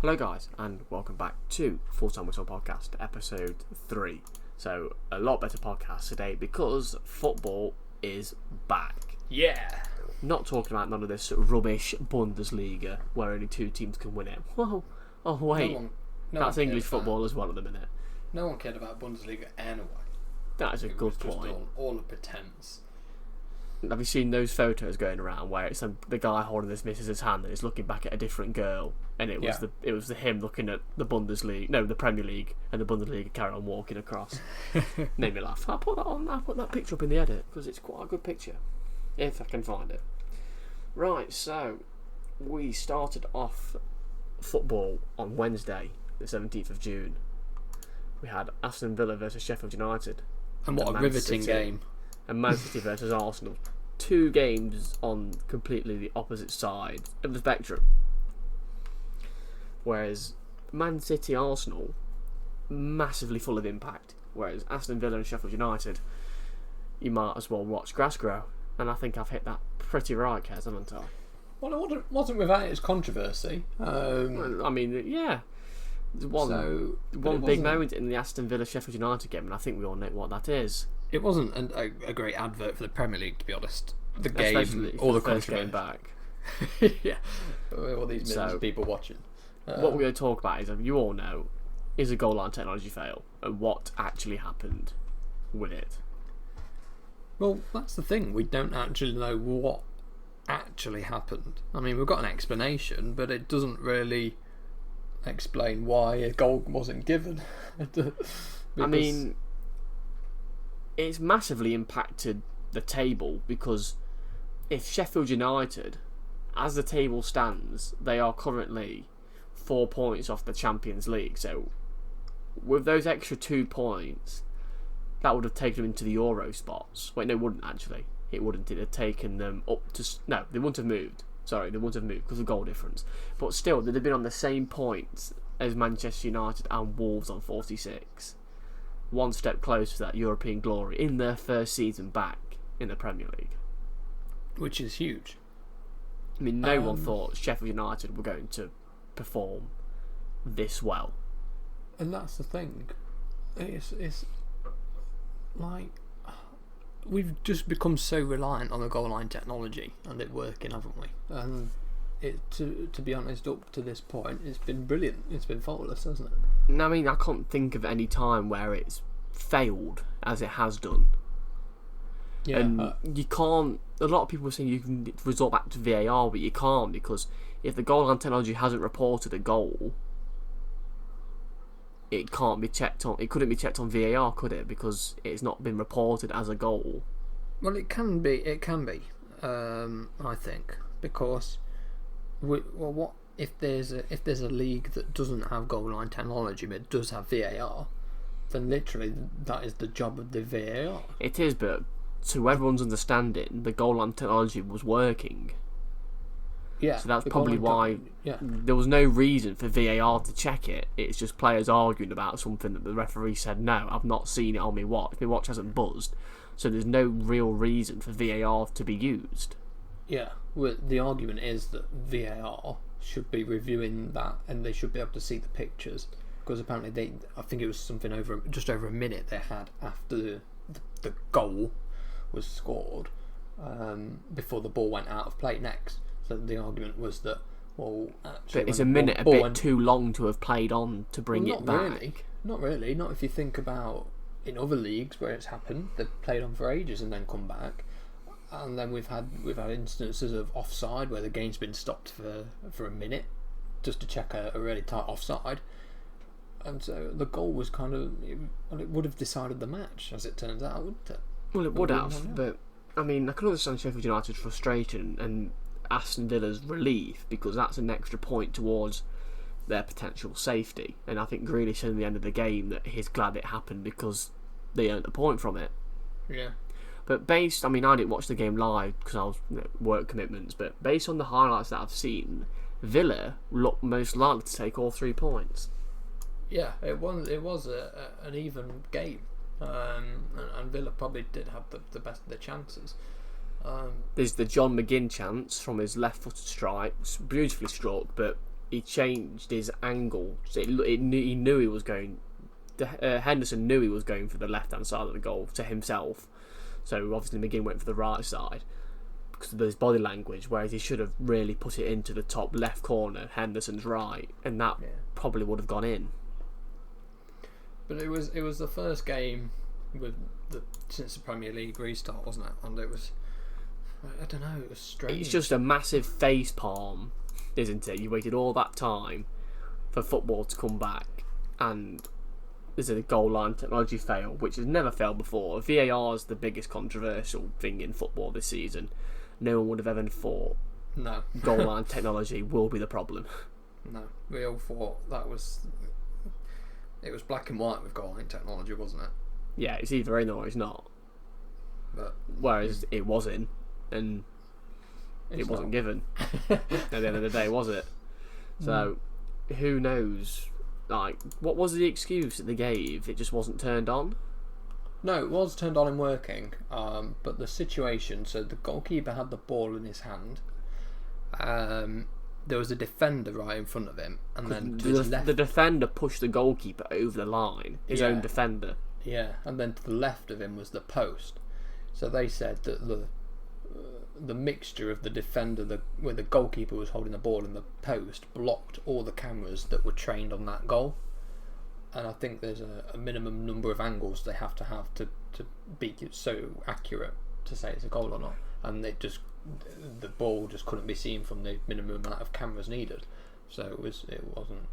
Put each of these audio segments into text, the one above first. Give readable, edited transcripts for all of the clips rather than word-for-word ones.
Hello guys, and welcome back to Full Time Whistle Podcast, episode 3. So, a lot better podcast today because football is back. Yeah. Not talking about none of this rubbish Bundesliga where only 2 teams can win it. Whoa, oh wait, that's English football as well at the minute. No one cared about Bundesliga anyway. That is a good point. Just all a pretense. Have you seen those photos going around where it's the guy holding his missus' hand and is looking back at a different girl, and it was him looking at the Premier League, and the Bundesliga carry on walking across. Made me laugh. I'll put that picture up in the edit because it's quite a good picture, if I can find it. Right, so we started off football on Wednesday, the 17th of June. We had Aston Villa versus Sheffield United. And what a riveting game. And Man City versus Arsenal. 2 games on completely the opposite side of the spectrum. Whereas Man City Arsenal, massively full of impact. Whereas Aston Villa and Sheffield United, you might as well watch grass grow. And I think I've hit that pretty right, Kez, haven't I? Well, it wasn't without its controversy. I mean, yeah. One big moment in the Aston Villa Sheffield United game, and I think we all know what that is. It wasn't a great advert for the Premier League, to be honest. The game, especially all the first controversy. game back. Yeah, all these millions of people watching. What we're going to talk about is, you all know, is a goal line technology fail, and what actually happened with it. Well, that's the thing. We don't actually know what actually happened. I mean, we've got an explanation, but it doesn't really explain why a goal wasn't given. I mean, it's massively impacted the table because if Sheffield United, as the table stands, they are currently 4 points off the Champions League. So with those extra 2 points, that would have taken them into the Euro spots. Wait, no, it wouldn't actually. It wouldn't. It had taken them up to... No, they wouldn't have moved. Sorry, they wouldn't have moved because of goal difference. But still, they'd have been on the same points as Manchester United and Wolves on 46. One step closer to that European glory in their first season back in the Premier League. Which is huge. I mean, no one thought Sheffield United were going to perform this well. And that's the thing. It's like... We've just become so reliant on the goal line technology and it working, haven't we? And to be honest, up to this point, it's been brilliant. It's been faultless, hasn't it? I mean, I can't think of any time where it's failed as it has done. Yeah, and you can't... A lot of people are saying you can resort back to VAR, but you can't, because if the goal line technology hasn't reported a goal, it can't be checked on. It couldn't be checked on VAR, could it? Because it's not been reported as a goal. Well, it can be. I think, because what if there's a league that doesn't have goal line technology but does have VAR? Then literally that is the job of the VAR. It is, but to everyone's understanding, the goal line technology was working. Yeah, so that's probably why there was no reason for VAR to check it. It's just players arguing about something that the referee said, no, I've not seen it on my watch. My watch hasn't buzzed. So there's no real reason for VAR to be used. Yeah, well, the argument is that VAR should be reviewing that and they should be able to see the pictures. Because apparently I think it was something just over a minute they had after the goal was scored before the ball went out of play next. So the argument was that, well, actually... But is a minute a bit too long to have played on to bring it back? Not really. Not if you think about in other leagues where it's happened. They've played on for ages and then come back. And then we've had instances of offside where the game's been stopped for a minute just to check a really tight offside. And so the goal was it would have decided the match, as it turns out, wouldn't it? Well, it would have, but I mean, I can understand Sheffield United's frustration and Aston Villa's relief, because that's an extra point towards their potential safety. And I think Grealish said at the end of the game that he's glad it happened because they earned a point from it. Yeah. But I didn't watch the game live because I was work commitments, but based on the highlights that I've seen, Villa looked most likely to take all 3 points. Yeah, it was an even game, and Villa probably did have the best of the chances. There's the John McGinn chance from his left-footed strike, beautifully struck, but he changed his angle. So he knew he was going. Henderson knew he was going for the left-hand side of the goal to himself. So obviously McGinn went for the right side because of his body language, whereas he should have really put it into the top left corner, Henderson's right, and that probably would have gone in. But it was the first game since the Premier League restart, wasn't it? And it was, I don't know, it was strange. It's just a massive face palm, isn't it? You waited all that time for football to come back, and there's a goal line technology fail, which has never failed before. VAR is the biggest controversial thing in football this season. No one would have ever thought goal line technology will be the problem. No, we all thought it was black and white with goal line technology, wasn't it? Yeah, it's either in or it's not. But whereas it wasn't, and it wasn't given at the end of the day, was it? So who knows? Like, what was the excuse that they gave? It just wasn't turned on? No, it was turned on and working, but the situation, so the goalkeeper had the ball in his hand, there was a defender right in front of him, and then to his left, the defender pushed the goalkeeper over the line, his own defender. Yeah, and then to the left of him was the post. So they said that the mixture of the defender, where the goalkeeper was holding the ball, and the post blocked all the cameras that were trained on that goal. And I think there's a minimum number of angles they have to be so accurate to say it's a goal or not. And the ball just couldn't be seen from the minimum amount of cameras needed. So it wasn't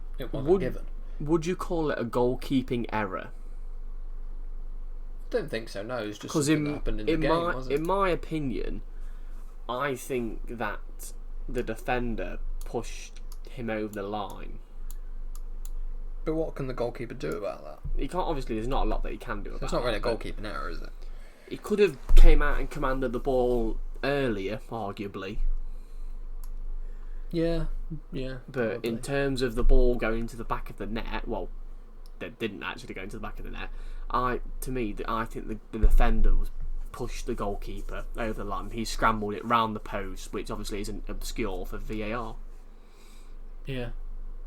given. Would you call it a goalkeeping error? I don't think so. No, it's just something that happened in the game, wasn't it? In my opinion, I think that the defender pushed him over the line. But what can the goalkeeper do about that? He can't. Obviously, there's not a lot that he can do about it. It's not really a goalkeeping error, is it? He could have came out and commanded the ball earlier, arguably. Yeah. But probably. in terms of the ball going into the back of the net, well, they didn't actually go into the back of the net. I think the defender was pushed the goalkeeper over the line. He scrambled it round the post, which obviously isn't obscure for VAR. Yeah.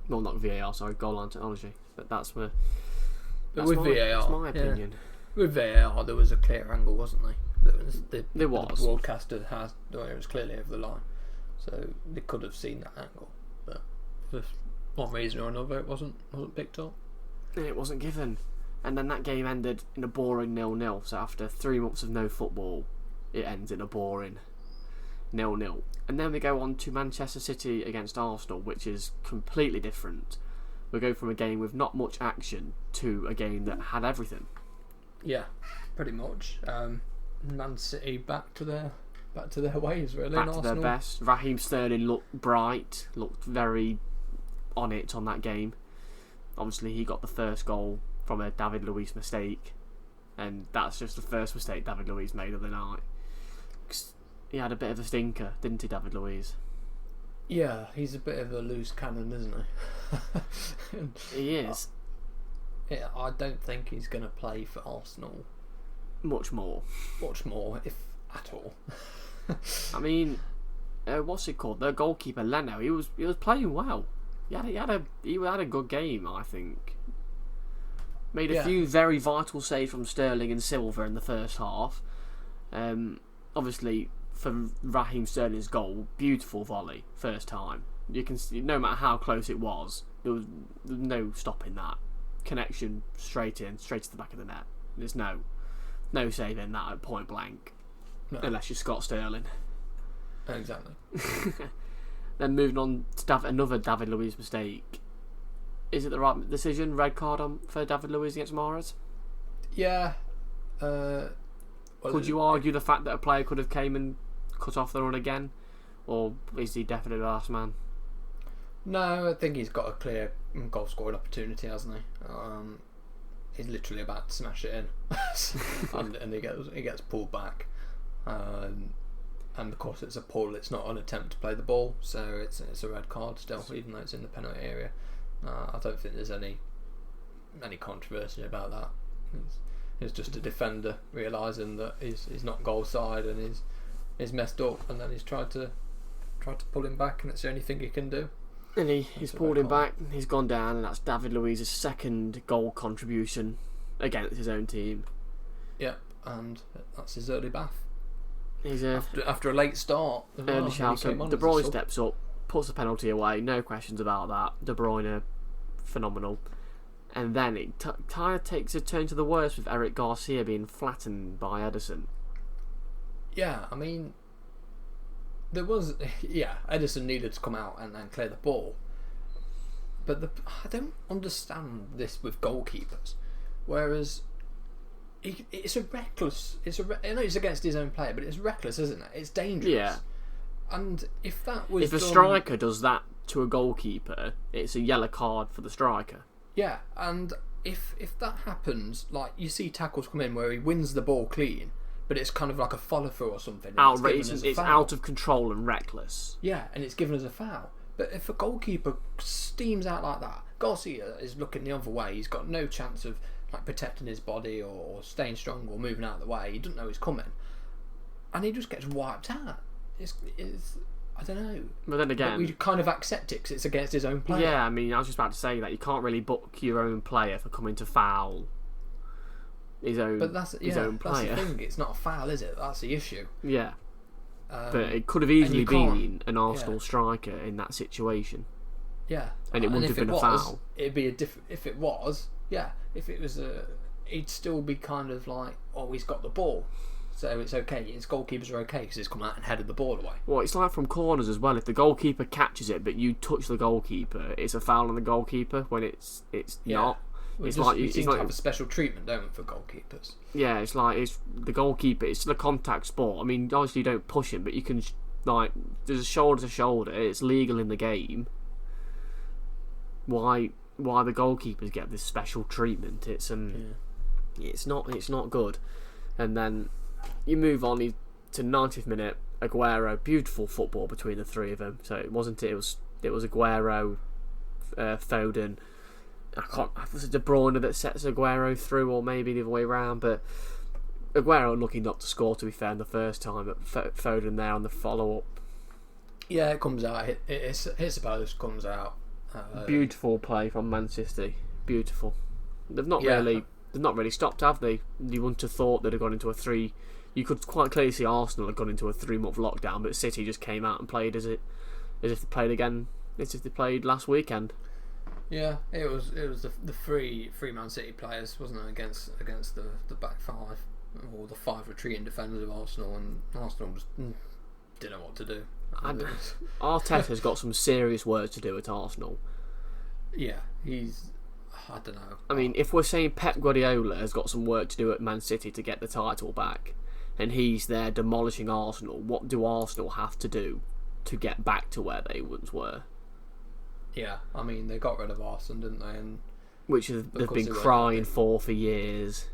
Well, not VAR, sorry, goal line technology. But that's where. But with VAR, that's my opinion. With VAR, there was a clear angle, wasn't there? There was. The broadcaster has, where it was clearly over the line, so they could have seen that angle. But for one reason or another, it wasn't picked up. And it wasn't given. And then that game ended in a boring 0-0. So after 3 months of no football, it ends in a boring 0-0. And then we go on to Manchester City against Arsenal, which is completely different. We go from a game with not much action to a game that had everything. Yeah, pretty much. Man City back to their ways, really. Back to their best. Raheem Sterling looked bright, looked very on it on that game. Obviously, he got the first goal from a David Luiz mistake, and that's just the first mistake David Luiz made of the night. He had a bit of a stinker, didn't he, David Luiz? Yeah, he's a bit of a loose cannon, isn't he? He is. I don't think he's going to play for Arsenal much more, if at all. I mean, what's it called? The goalkeeper Leno. He was playing well. He had a good game, I think. Made a few very vital saves from Sterling and Silva in the first half. Obviously, for Raheem Sterling's goal, beautiful volley first time. You can see, no matter how close it was, there was no stopping that connection straight to the back of the net. There's no saving that at point blank, unless you're Scott Sterling. Exactly. Then moving on to another David Luiz mistake. Is it the right decision? Red card for David Luiz against Mahrez? Yeah. Could you argue the fact that a player could have came and cut off the run again, or is he definitely the last man? No, I think he's got a clear goal scoring opportunity, hasn't he? He's literally about to smash it in, and he gets pulled back. And of course it's a pull. It's not an attempt to play the ball, so it's a red card still, even though it's in the penalty area. I don't think there's any controversy about that. It's just a defender realising that he's not goal side and he's messed up, and then he's tried to pull him back, and it's the only thing he can do. And he's pulled him back, he's gone down, and that's David Luiz's second goal contribution against his own team. Yep, and that's his early bath. He's after a late start. Early shout. So De Bruyne steps up, puts the penalty away, no questions about that. De Bruyne, phenomenal. And then it kind of takes a turn to the worse with Eric Garcia being flattened by Ederson. Yeah, I mean, Ederson needed to come out and clear the ball. But I don't understand this with goalkeepers. Whereas, it's a reckless... I know it's against his own player, but it's reckless, isn't it? It's dangerous. Yeah. And if that was If a striker does that to a goalkeeper, it's a yellow card for the striker. Yeah, and if that happens, like, you see tackles come in where he wins the ball clean, but it's kind of like a follow-through or something. It's out of control and reckless. Yeah, and it's given as a foul. But if a goalkeeper steams out like that, Garcia is looking the other way. He's got no chance of like protecting his body or staying strong or moving out of the way. He doesn't know he's coming. And he just gets wiped out. It's I don't know. But then again, we kind of accept it because it's against his own player. Yeah, I mean, I was just about to say that you can't really book your own player for coming to foul his own player. That's the thing. It's not a foul, is it? That's the issue. Yeah. But it could have easily been an Arsenal striker in that situation. Yeah. And it wouldn't have been a foul. It'd be if it was, if it was he'd still be kind of like, oh, he's got the ball. So it's okay. His goalkeepers are okay because he's come out and headed the ball away. Well, it's like from corners as well. If the goalkeeper catches it, but you touch the goalkeeper, it's a foul on the goalkeeper. When it's not. We seem to have a special treatment, don't we, for goalkeepers? Yeah, it's the goalkeeper. It's still a contact sport. I mean, obviously you don't push him, but you can there's a shoulder to shoulder. It's legal in the game. Why the goalkeepers get this special treatment? It's not good. And then you move on to 90th minute. Aguero, beautiful football between the three of them. So it was Aguero, Foden. Was it De Bruyne that sets Aguero through, or maybe the other way around? But Aguero unlucky not to score, to be fair, in the first time. But Foden there on the follow up. Yeah, it comes out. His post comes out. Beautiful play from Man City. Beautiful. They've not really stopped, have they? You wouldn't have thought they'd have gone into a 3. You could quite clearly see Arsenal had gone into a 3-month lockdown, but City just came out and played as if they played again, as if they played last weekend. Yeah, it was the three Man City players, wasn't it, against the back five or the 5 retreating defenders of Arsenal, and Arsenal just didn't know what to do. Arteta's got some serious work to do at Arsenal. Yeah, I don't know. I mean, if we're saying Pep Guardiola has got some work to do at Man City to get the title back, and he's there demolishing Arsenal, what do Arsenal have to do to get back to where they once were? Yeah, I mean, they got rid of Arsenal, didn't they? And which they've been crying for years.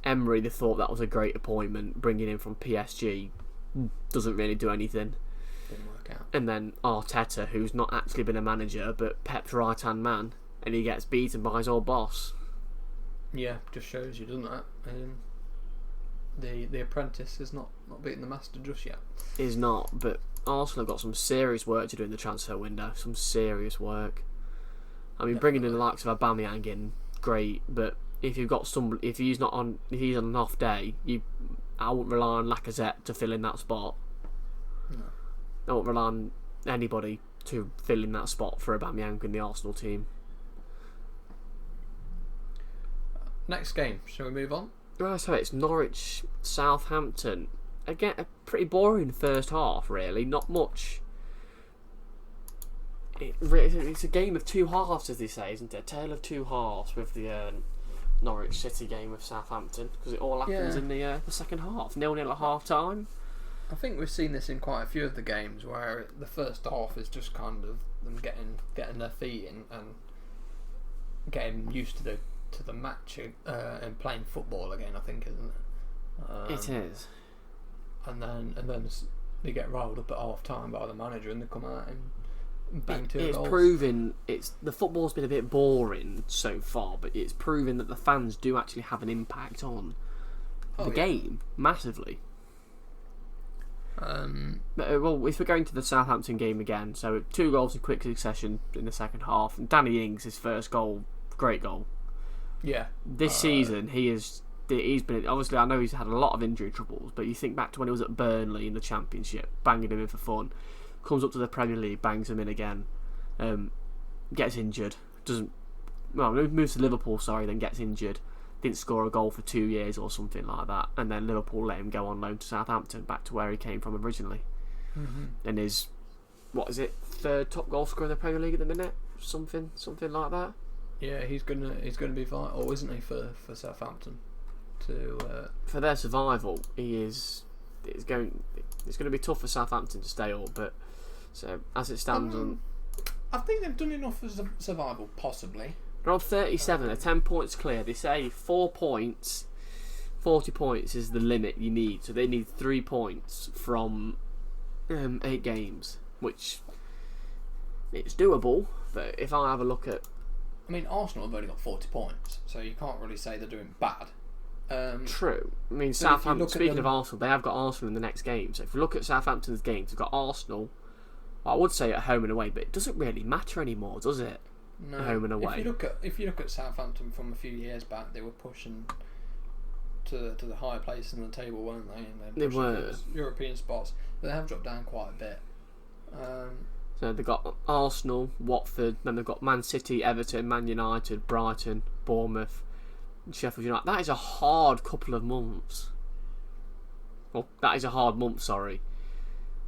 Emery, they thought that was a great appointment, bringing him from PSG. Doesn't really do anything. Didn't work out. And then Arteta, who's not actually been a manager, but Pep's right-hand man, and he gets beaten by his old boss. Yeah, just shows you, doesn't it? The apprentice is not beating the master just yet. Is not, but Arsenal have got some serious work to do in the transfer window. Some serious work. I mean, bringing in the likes of Aubameyang in, great, but if you've got if he's on an off day, I wouldn't rely on Lacazette to fill in that spot. No. I wouldn't rely on anybody to fill in that spot for Aubameyang in the Arsenal team. Next game, shall we move on? Right, so it's Norwich Southampton. Again, a pretty boring first half, really. Not much. It's a game of two halves, as they say, isn't it? A tale of two halves with the Norwich City game with Southampton, because it all happens in the second half. 0-0 at half time. I think we've seen this in quite a few of the games where the first half is just kind of them getting their feet in and getting used to the match and playing football again. I think, isn't it? It is. And then they get rolled up at half time by the manager, and they come out and bang 2 goals. It's proven the football's been a bit boring so far, but it's proven that the fans do actually have an impact on the game massively. Well, if we're going to the Southampton game again, so 2 goals in quick succession in the second half, and Danny Ings, his first goal, great goal. Yeah. This season, he's been, obviously I know he's had a lot of injury troubles, but you think back to when he was at Burnley in the Championship, banging him in for fun, comes up to the Premier League, bangs him in again, gets injured, moves to Liverpool, then gets injured, didn't score a goal for 2 years or something like that, and then Liverpool let him go on loan to Southampton, back to where he came from originally. And his, what is it, 3rd top goal scorer in the Premier League at the minute, something like that. Yeah, he's gonna be vital, isn't he, for Southampton? For their survival, it's going to be tough for Southampton to stay up, but so as it stands, I think they've done enough for survival, possibly. They're on 37, they're 10 points clear. They say 4 points, 40 points is the limit you need, so they need 3 points from 8 games, which it's doable. But if I have a look at, I mean, Arsenal have only got 40 points, so you can't really say they're doing bad. True. I mean, Southampton, speaking of Arsenal, they have got Arsenal in the next game. So if you look at Southampton's games, they've got Arsenal, well, I would say at home and away, but it doesn't really matter anymore, does it? No. Home and away. If you look at Southampton from a few years back, they were pushing to the higher place in the table, weren't they? And they were. European spots. But they have dropped down quite a bit. So they've got Arsenal, Watford, then they've got Man City, Everton, Man United, Brighton, Bournemouth, and Sheffield United. That is a hard couple of months. Well, that is a hard month, sorry.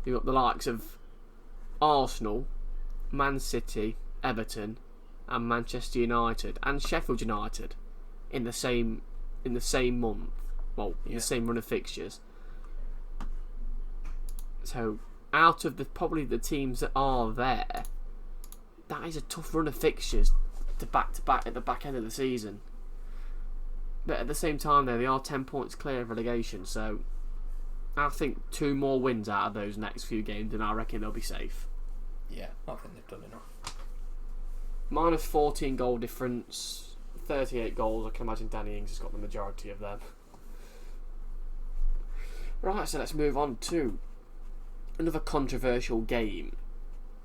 You've got the likes of Arsenal, Man City, Everton, and Manchester United, and Sheffield United in the same month. Well, in the same run of fixtures. So, out of probably the teams that are there, that is a tough run of fixtures to back at the back end of the season. But at the same time, they are 10 points clear of relegation, so I think 2 more wins out of those next few games, and I reckon they'll be safe. Yeah, I think they've done enough. Minus 14 goal difference, 38 goals. I can imagine Danny Ings has got the majority of them. Right, so let's move on to another controversial game,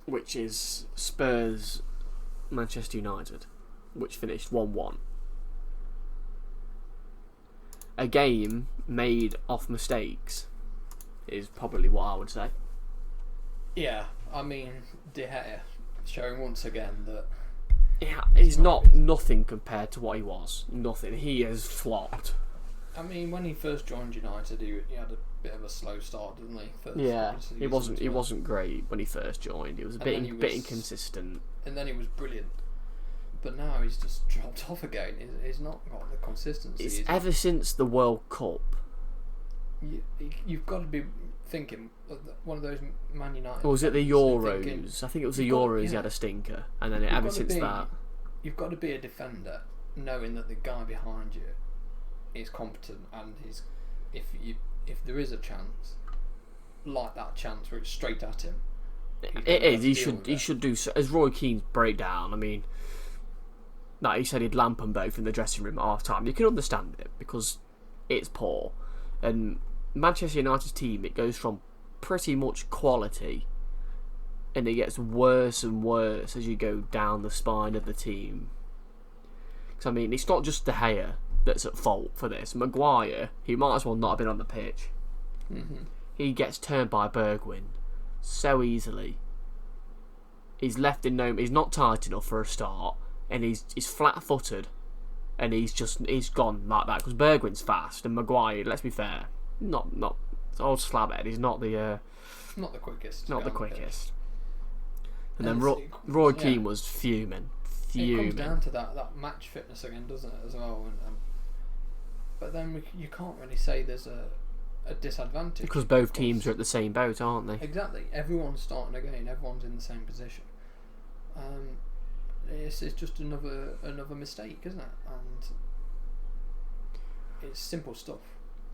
which is Spurs Manchester United, which finished 1-1. A game made off mistakes is probably what I would say. Yeah, I mean, De Gea showing once again that he's not nothing compared to what he was. Nothing. He has flopped. I mean, when he first joined United, he had a bit of a slow start, didn't he? He wasn't great when he first joined. He was a bit inconsistent. And then he was brilliant. But now he's just dropped off again. He's not got the consistency. It's ever since the World Cup. You've got to be thinking one of those Man United. Or was it the Euros? I think it was the Euros. He had a stinker, and then ever since that, you've got to be a defender, knowing that the guy behind you is competent, and if there is a chance, like that chance where it's straight at him, it is. He should do so. As Roy Keane's breakdown. I mean, like he said, he'd lamp them both in the dressing room at half time. You can understand it because it's poor, and Manchester United's team, it goes from pretty much quality and it gets worse and worse as you go down the spine of the team. Because I mean, it's not just De Gea that's at fault for this. Maguire, he might as well not have been on the pitch. Mm-hmm. He gets turned by Bergwijn so easily. He's left in no. He's not tight enough for a start, and he's flat-footed, and he's gone like that because Bergwijn's fast and Maguire. Let's be fair. Not old slabhead. He's not the quickest. Not the quickest. And then Roy Keane was fuming. It comes down to that match fitness again, doesn't it, as well? But then you can't really say there's a disadvantage because both teams are at the same boat, aren't they? Exactly. Everyone's starting again. Everyone's in the same position. It's just another mistake, isn't it? And it's simple stuff.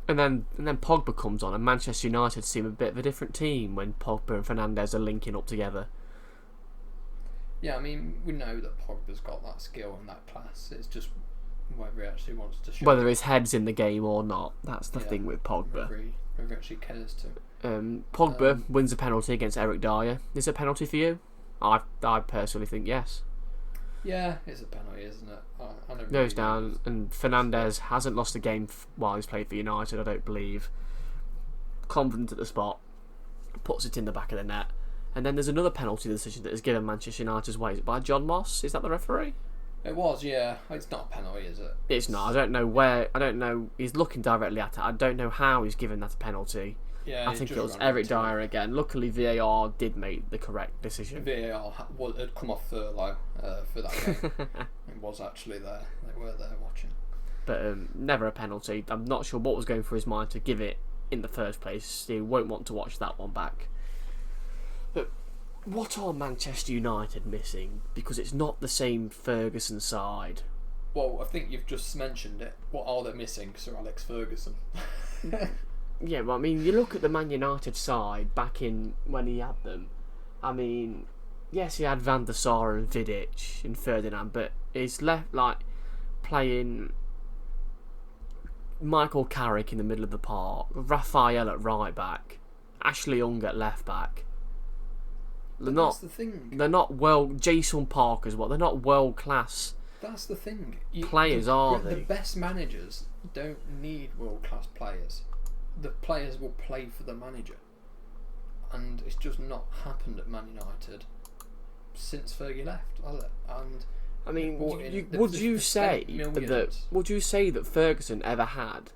And then Pogba comes on, and Manchester United seem a bit of a different team when Pogba and Fernandes are linking up together. Yeah, I mean, we know that Pogba's got that skill and that class. It's just whether he actually wants to show. Whether his head's in the game or not. That's the Yeah. thing with Pogba. Whether he actually cares to. Pogba wins a penalty against Eric Dyer. Is it a penalty for you? I personally think yes. Yeah, it's a penalty, isn't it? I don't Goes really down, and Fernandes hasn't lost a game while he's played for United, I don't believe. Confident at the spot, puts it in the back of the net. And then there's another penalty decision that is given Manchester United's way. Is it by John Moss? Is that the referee? It was, yeah. It's not a penalty, is it? It's not. I don't know where. I don't know. He's looking directly at it. I don't know how he's given that a penalty. Yeah, I think it was Eric Dyer again. Luckily, VAR did make the correct decision. VAR had come off Furlough for that game. It was actually there. They were there watching. But never a penalty. I'm not sure what was going through his mind to give it in the first place. He won't want to watch that one back. But what are Manchester United missing? Because it's not the same Ferguson side. Well, I think you've just mentioned it. What are they missing? Sir Alex Ferguson. Yeah, well, I mean, you look at the Man United side back in when he had them. I mean, yes, he had Van der Sar and Vidic and Ferdinand, but he's left like playing Michael Carrick in the middle of the park, Raphael at right back, Ashley Young at left back. That's the thing. They're not Jason Park as well. They're not world class. That's the thing. Players are they? The best managers don't need world class players. The players will play for the manager, and it's just not happened at Man United since Fergie left, has it? And I mean, would you say that Ferguson ever had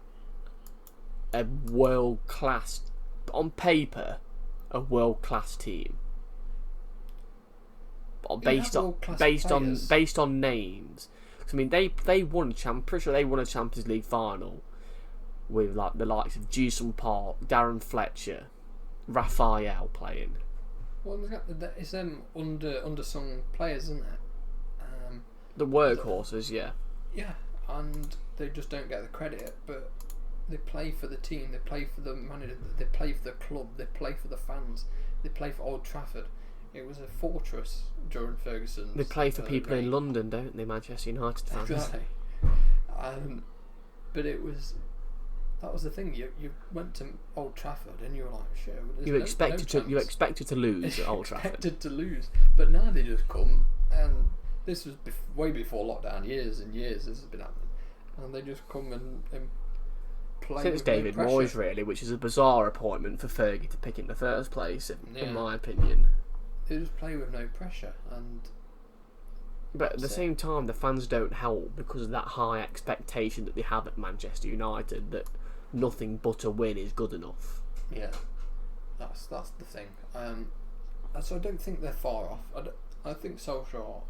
a world class, on paper, a world class team? Based on names. I mean, they won. I'm pretty sure they won a Champions League final with like the likes of Jason Park, Darren Fletcher, Raphael playing. Well, it's them undersung players, isn't it? The workhorses, yeah. Yeah, and they just don't get the credit, but they play for the team, they play for the manager, they play for the club, they play for the fans, they play for Old Trafford. It was a fortress during Ferguson's. They play for people in London, don't they, Manchester United fans? Exactly. But that was the thing. You went to Old Trafford and you were like, shit. You expected to lose at Old Trafford. Expected to lose, but now they just come, and this was way before lockdown. Years and years this has been happening, and they just come and play. Since David Moyes, really, which is a bizarre appointment for Fergie to pick in the first place, in my opinion. They just play with no pressure, but at the same time, the fans don't help because of that high expectation that they have at Manchester United that nothing but a win is good enough. Yeah, that's the thing. So I don't think they're far off. I think Solskjaer.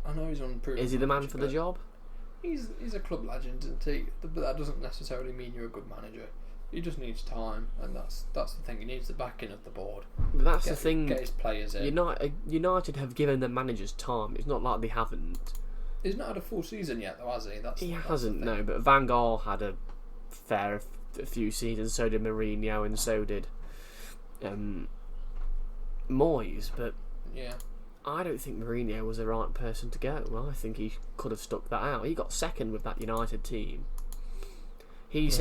I know he's unproven. Is he the man for the job? He's a club legend, isn't he? But that doesn't necessarily mean you're a good manager. He just needs time, and that's the thing. He needs the backing of the board. But that's the thing. Get his players in. United have given the managers time. It's not like they haven't. He's not had a full season yet, though, has he? He hasn't, no. But Van Gaal had a few seasons. So did Mourinho, and so did Moyes. But yeah, I don't think Mourinho was the right person to go. Well, I think he could have stuck that out. He got second with that United team. To this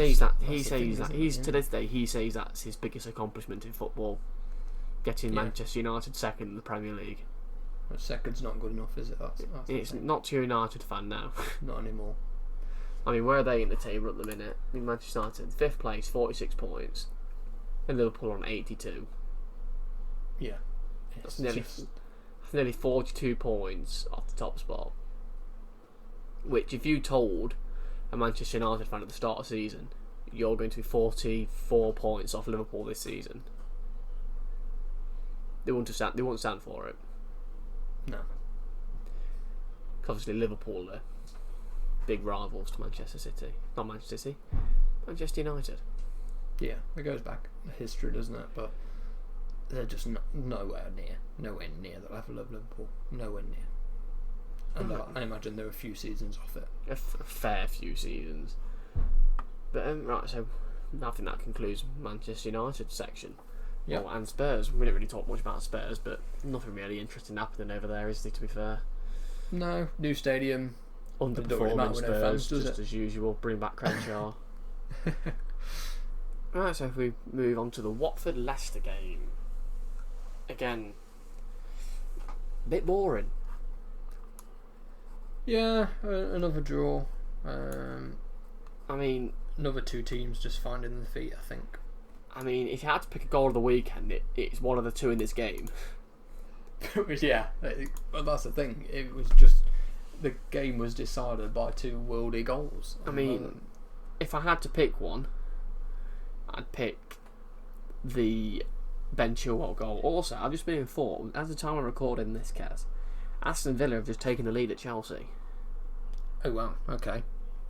day he says that's his biggest accomplishment in football, getting Manchester United second in the Premier League. Well, second's not good enough, is it? It's not to a United fan now. Not anymore. I mean, where are they in the table at the minute? I mean, Manchester United, 5th place, 46 points, and Liverpool on 82. Yeah, that's nearly 42 points off the top spot. Which, if you told a Manchester United fan at the start of the season, you're going to be 44 points off Liverpool this season, they won't stand for it. No. Obviously, Liverpool are big rivals to Manchester City. Not Manchester City, Manchester United. Yeah, it goes back history, doesn't it? But they're just nowhere near the level of Liverpool. Nowhere near. And I imagine there are a few seasons off it. A fair few seasons. But right, so I think that concludes Manchester United section. Yeah. Oh, and Spurs. We didn't really talk much about Spurs, but nothing really interesting happening over there, is there, to be fair? No, new stadium. underperforming Spurs, just as usual. Bring back Crenshaw. Right, so if we move on to the Watford-Leicester game. Again, a bit boring. Yeah, another draw. I mean, another two teams just finding their feet, I think. I mean, if you had to pick a goal of the weekend, it's one of the two in this game. Yeah, well, that's the thing. It was just the game was decided by two worldy goals. I mean, if I had to pick one, I'd pick the Ben Chilwell goal. Also, I've just been informed, at the time I'm recording this, Kaz, Aston Villa have just taken the lead at Chelsea. Oh wow, okay.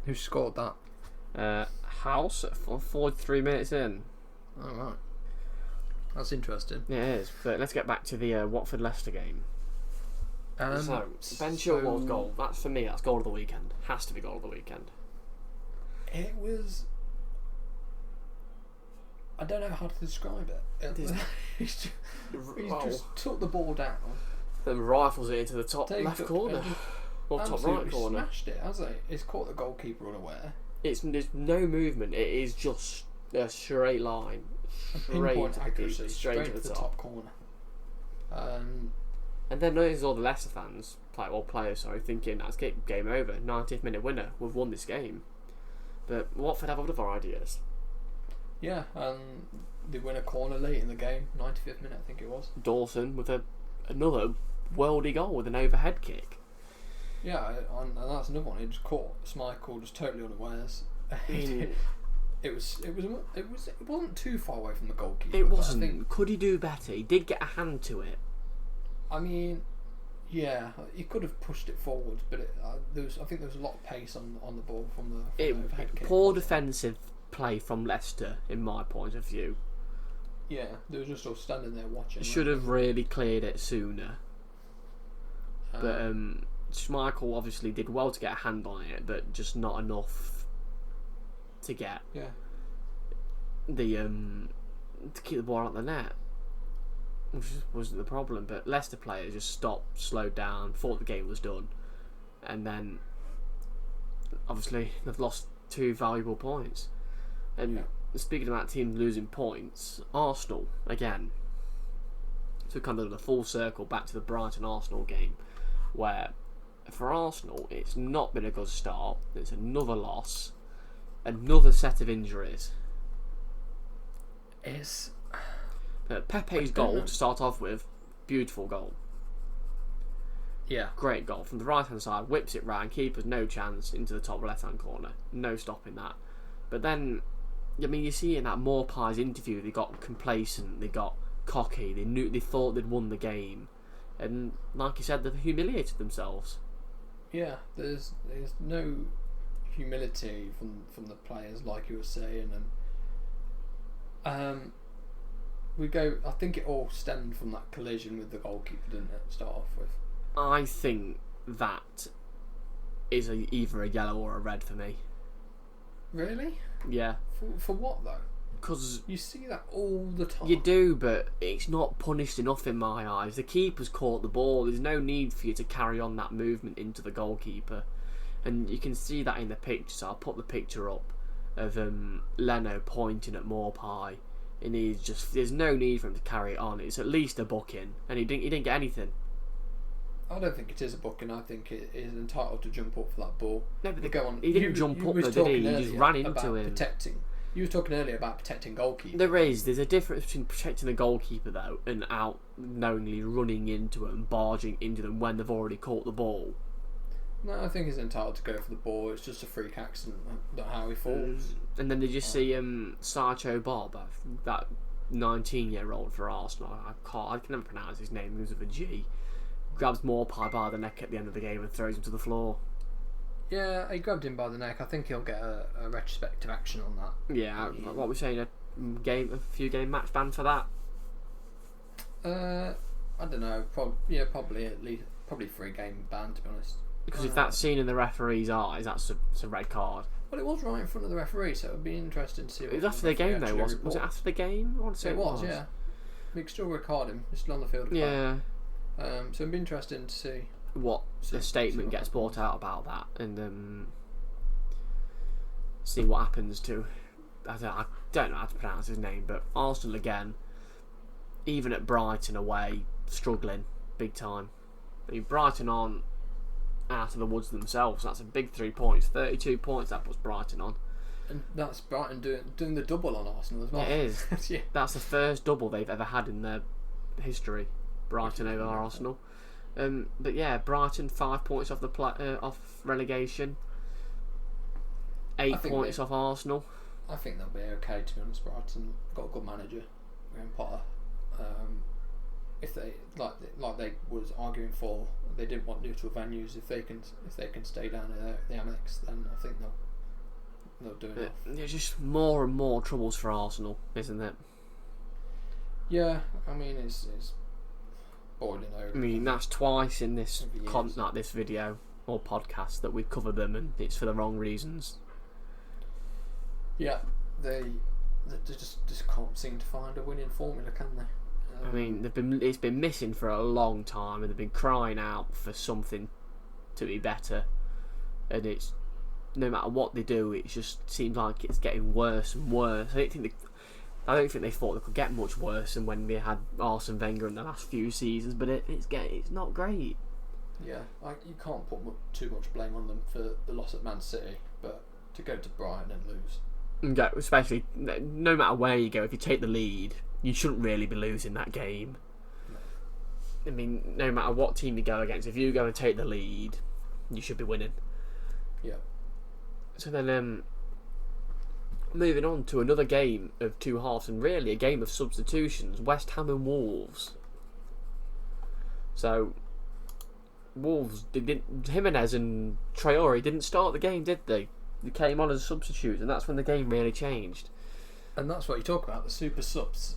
Who scored that? House at 43 minutes in. Oh right. That's interesting. Yeah, it is. But let's get back to the Watford-Leicester game. So, Ben Chilwell's goal, that's for me, that's goal of the weekend. Has to be goal of the weekend. It was... I don't know how to describe it. He's just took the ball down. Then rifles it into the top left corner. Or top right corner. Smashed it, hasn't it? It's caught the goalkeeper unaware. There's no movement. It is just a straight line. Pinpoint accuracy, straight to the top corner. And then there's all the Leicester fans, players, thinking that's game over. 90th minute winner. We've won this game. But Watford have other ideas. Yeah, they win a corner late in the game, 95th minute, I think it was. Dawson with another worldy goal with an overhead kick. Yeah, and that's another one. He just caught Schmeichel just totally unawares. It wasn't too far away from the goalkeeper. It wasn't. Could he do better? He did get a hand to it. I mean, yeah, he could have pushed it forward, but I think there was a lot of pace on the ball from the overhead kick. Poor defensive play from Leicester, in my point of view. Yeah, they were just all standing there watching. Should have really cleared it sooner. But Schmeichel obviously did well to get a hand on it, but just not enough to get to keep the ball out of the net, which wasn't the problem. But Leicester players just stopped, slowed down, thought the game was done, and then obviously they've lost 2 valuable points. And speaking about teams losing points, Arsenal again. So kind of the full circle back to the Brighton Arsenal game, where for Arsenal it's not been a good start. It's another loss, another set of injuries. Pepe's goal to start off with, beautiful goal. Yeah, great goal from the right hand side, whips it round, keeper's no chance into the top left hand corner, no stopping that. But then, I mean, you see in that Maupay's interview, they got complacent, they got cocky, they thought they'd won the game, and like you said, they've humiliated themselves. Yeah, there's no humility from the players, like you were saying, and I think it all stemmed from that collision with the goalkeeper, didn't it? To start off with, I think that is either a yellow or a red for me. Really? Yeah. For what though? Because you see that all the time. You do, but it's not punished enough in my eyes. The keeper's caught the ball. There's no need for you to carry on that movement into the goalkeeper, and you can see that in the picture. So I'll put the picture up of Leno pointing at Maupay, and there's no need for him to carry it on. It's at least a booking, and he didn't get anything. I don't think it is a booking. I think it is entitled to jump up for that ball. No, but he didn't jump up, did he? He just ran into him. You were talking earlier about protecting goalkeeper. There's a difference between protecting a goalkeeper though and out knowingly running into them, barging into them when they've already caught the ball. No, I think he's entitled to go for the ball. It's just a freak accident, not how he falls. And then did you see Sarcho Bob, that 19-year-old for Arsenal? I can never pronounce his name. He was with a G. Grabs Maupay by the neck at the end of the game and throws him to the floor. Yeah, he grabbed him by the neck. I think he'll get a retrospective action on that. Yeah, what we're saying, a few game match ban for that? I don't know. Probably 3 game ban, to be honest. Because if that's seen in the referee's eyes, that's a red card. Well, it was right in front of the referee, so it would be interesting to see. It was after the game, though, wasn't it? Was it after the game? I want to say it was. Yeah. We could still record him. He's still on the field of play. Yeah. So it'd be interesting to see what the statement gets brought out about that, and see what happens to. I don't know how to pronounce his name, but Arsenal again, even at Brighton away, struggling big time. I mean, Brighton aren't out of the woods themselves. That's a big 3 points, 32 points. That puts Brighton on. And that's Brighton doing the double on Arsenal as well. It is. Yeah. That's the first double they've ever had in their history. Brighton over Arsenal. But yeah, Brighton 5 points off off relegation. 8 points off Arsenal. I think they'll be okay, to be honest. Brighton got a good manager, Graham Potter. If they like they was arguing for, they didn't want neutral venues. If they can stay down at the Amex, then I think they'll do enough. There's just more and more troubles for Arsenal, isn't it? Yeah, I mean it's boiling over. I mean that's twice in this this video or podcast that we've covered them, and it's for the wrong reasons. Yeah, they just can't seem to find a winning formula, can they? I mean, it's been missing for a long time, and they've been crying out for something to be better. And it's no matter what they do, it just seems like it's getting worse and worse. I don't think they thought they could get much worse than when they had Arsene Wenger in the last few seasons. But it's not great. Yeah, you can't put too much blame on them for the loss at Man City, but to go to Brighton and lose. Especially no matter where you go, if you take the lead, you shouldn't really be losing that game. No. I mean, no matter what team you go against, if you go and take the lead, you should be winning. Yeah. So then, moving on to another game of two halves, and really a game of substitutions: West Ham and Wolves. So, Wolves Jimenez and Traore didn't start the game, did they? They came on as substitutes, and that's when the game really changed. And that's what you talk about, the super subs.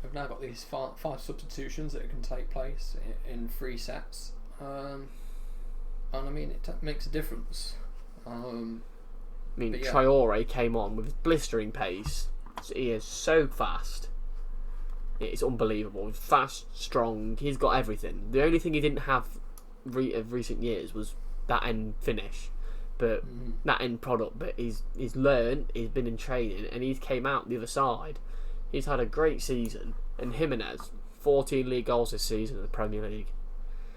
We've now got these five substitutions that can take place in 3 sets. And I mean, it makes a difference. Traore came on with blistering pace. He is so fast. It's unbelievable. Fast, strong. He's got everything. The only thing he didn't have of recent years was that end finish. But that end product, but he's learned, he's been in training, and he's came out the other side. He's had a great season. And Jimenez, 14 league goals this season in the Premier League.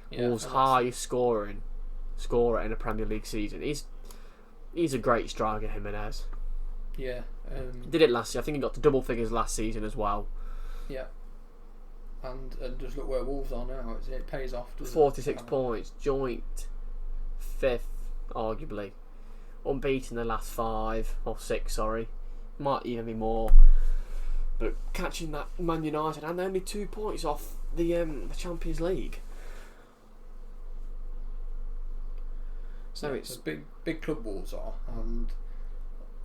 Yeah, Wolves' highest scorer in a Premier League season. He's a great striker, Jimenez. Yeah. Did it last year. I think he got to double figures last season as well. Yeah. And just look where Wolves are now. It pays off. 46 points, joint 5th. Arguably unbeaten the last 5 or 6, sorry, might even be more, but catching that Man United, and only 2 points off the Champions League. So it's big club Wolves are, and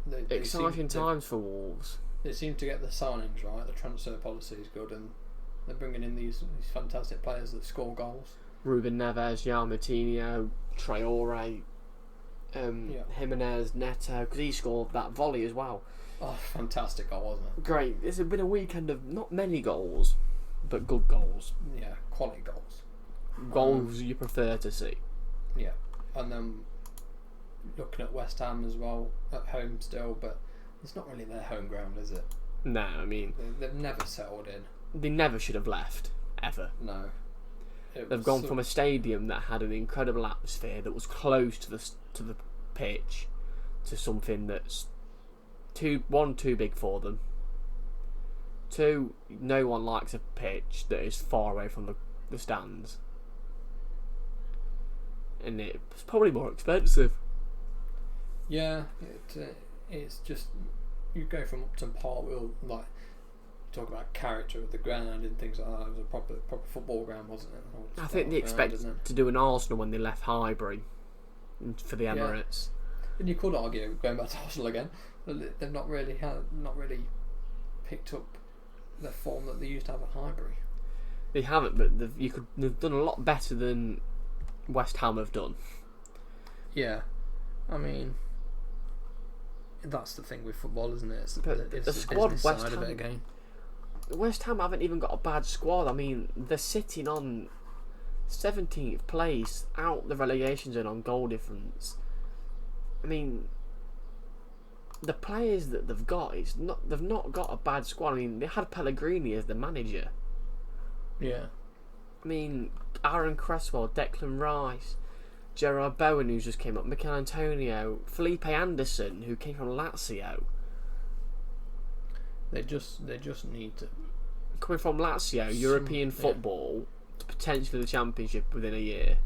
they exciting times for Wolves. They seem to get the signings right. The transfer policy is good, and they're bringing in these fantastic players that score goals. Ruben Neves, João Moutinho, Traore. Jimenez, Neto, because he scored that volley as well. Oh, fantastic goal, wasn't it? Great. It's been a weekend of not many goals, but good goals. Yeah, quality goals. Goals you prefer to see. Yeah, and then looking at West Ham as well, at home still, but it's not really their home ground, is it? No, I mean... They've never settled in. They never should have left, ever. No. They've gone from a stadium that had an incredible atmosphere, that was close to the pitch, to something that's too big for them. 2, no one likes a pitch that is far away from the stands, and it's probably more expensive. Yeah, it's just, you go from Upton Park, like, talk about character of the ground and things like that. It was a proper football ground, wasn't it? I think they expected to do an Arsenal when they left Highbury for the Emirates. Yeah. And you could argue, going back to Arsenal again, they've not really picked up the form that they used to have at Highbury. They haven't, but they've done a lot better than West Ham have done. Yeah, I mean, that's the thing with football, isn't it? It's the squad business side of it again. West Ham haven't even got a bad squad. I mean, they're sitting on 17th place, out the relegation zone on goal difference. I mean, the players that they've got, they've not got a bad squad. I mean, they had Pellegrini as the manager. Yeah. I mean, Aaron Cresswell, Declan Rice, Gerard Bowen, who just came up, Mikel Antonio, Felipe Anderson, who came from Lazio. They just need to. Coming from Lazio, European football, to potentially the Championship within a year.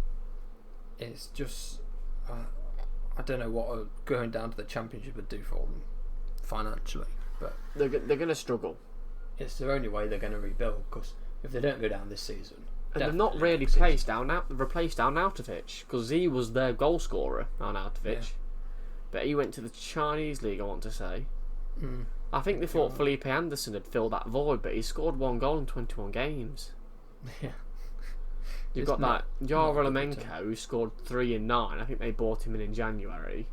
It's just, I don't know what going down to the Championship would do for them financially, but they're going to struggle. It's the only way they're going to rebuild, because if they don't go down this season, and they've not really replaced Arnautovic, because he was their goal scorer, Arnautovic, but he went to the Chinese league, I want to say. I think they thought Felipe Anderson had filled that void, but he scored 1 goal in 21 games. Yeah. You've got that Yarmolenko, who scored 3 in 9. I think they bought him in January.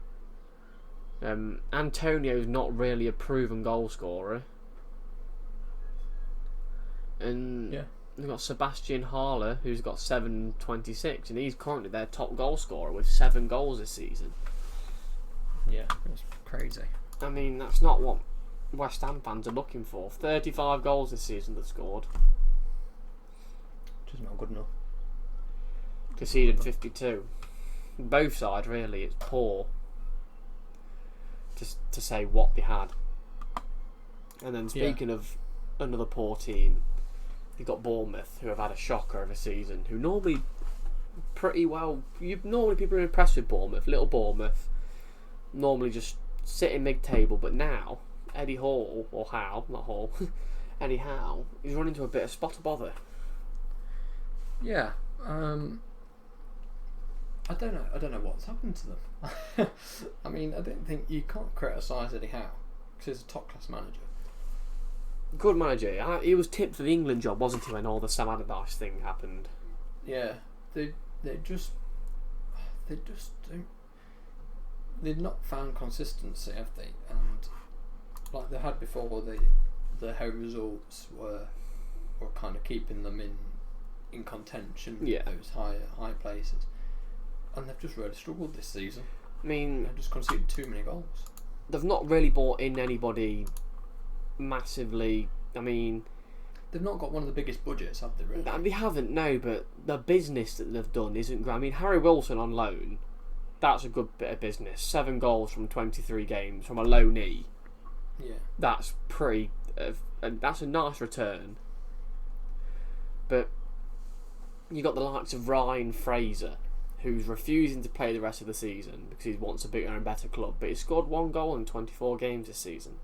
Antonio's not really a proven goal scorer. And they've got Sebastian Haller, who's got 7.26, and he's currently their top goal scorer with 7 goals this season. Yeah, it's crazy. I mean, that's not what West Ham fans are looking for. 35 goals this season they've scored. Which is not good enough. Conceded 52. Both sides, really, it's poor. Just to say what they had. And then speaking of another poor team, you've got Bournemouth, who have had a shocker of a season, who normally pretty well. Normally people are impressed with Bournemouth. Little Bournemouth normally just sitting mid-table, but now Eddie Hall, or Howe, not Hall, Eddie Howe, he's run into a bit of spot of bother. Yeah, I don't know what's happened to them. I mean, I don't think you can't criticise Eddie Howe because he's a top class manager. Good manager. He was tipped for the England job, wasn't he, when all the Sam Allardyce thing happened? Yeah, they just don't. They've not found consistency, have they? And like they had before, the home results were kind of keeping them in contention. Yeah. Those high places, and they've just really struggled this season. I mean, they've just conceded too many goals. They've not really brought in anybody massively. I mean, they've not got one of the biggest budgets, have they? Really? They haven't, no. But the business that they've done isn't great. I mean, Harry Wilson on loan. That's a good bit of business. 7 goals from 23 games from a loanee. Yeah. That's pretty. That's a nice return. But you got the likes of Ryan Fraser, who's refusing to play the rest of the season because he wants a bigger and better club. But he scored 1 goal in 24 games this season.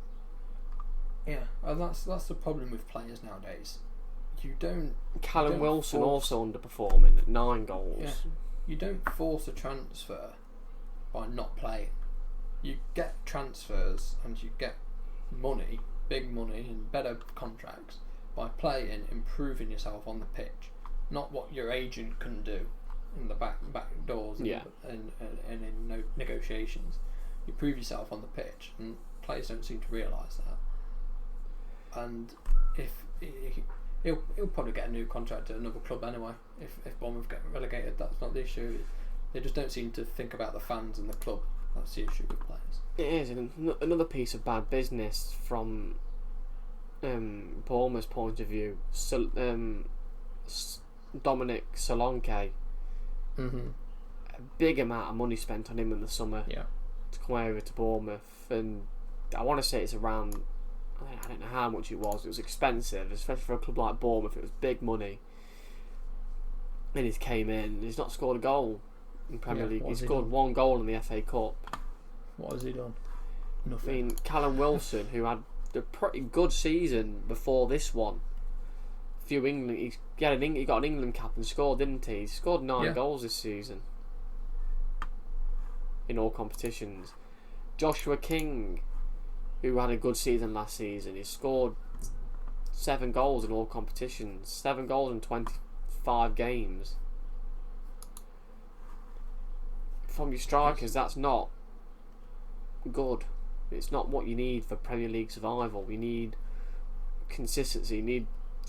Yeah, and that's the problem with players nowadays. Callum Wilson also underperforming at 9 goals. Yeah. You don't force a transfer by not playing. You get transfers and you get money, big money and better contracts by playing, improving yourself on the pitch, not what your agent can do in the back doors and in negotiations. You prove yourself on the pitch, and players don't seem to realise that. And if he'll probably get a new contract at another club anyway. If Bournemouth get relegated, that's not the issue. They just don't seem to think about the fans and the club. That's the issue with players. It is, and another piece of bad business from Bournemouth's point of view. Dominic Solanke. Mm-hmm. A big amount of money spent on him in the summer to come over to Bournemouth, and I want to say it's around. I don't know how much it was. It was expensive, especially for a club like Bournemouth. It was big money. And he's came in and he's not scored a goal in Premier League. He scored 1 goal in the FA Cup. What has he done? Nothing. I mean, Callum Wilson, who had a pretty good season before this one. He got an England cap and scored, didn't he? He scored 9 goals this season in all competitions. Joshua King, who had a good season last season, he scored 7 goals in all competitions. 7 goals in 25 games. From your strikers, that's not good. It's not what you need for Premier League survival. You need consistency. You need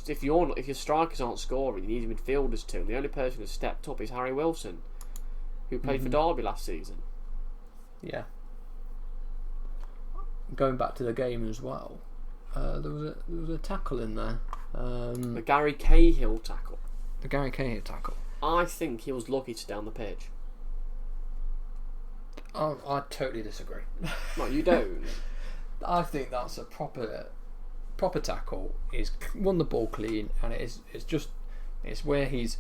if your strikers aren't scoring, you need midfielders to. And the only person who's stepped up is Harry Wilson, who played for Derby last season. Yeah. Going back to the game as well, there was a tackle in there. The Gary Cahill tackle. The Gary Cahill tackle. I think he was lucky to stay on the pitch. I totally disagree. Well, you don't. I think that's a proper tackle. He's won the ball clean, and it's where he's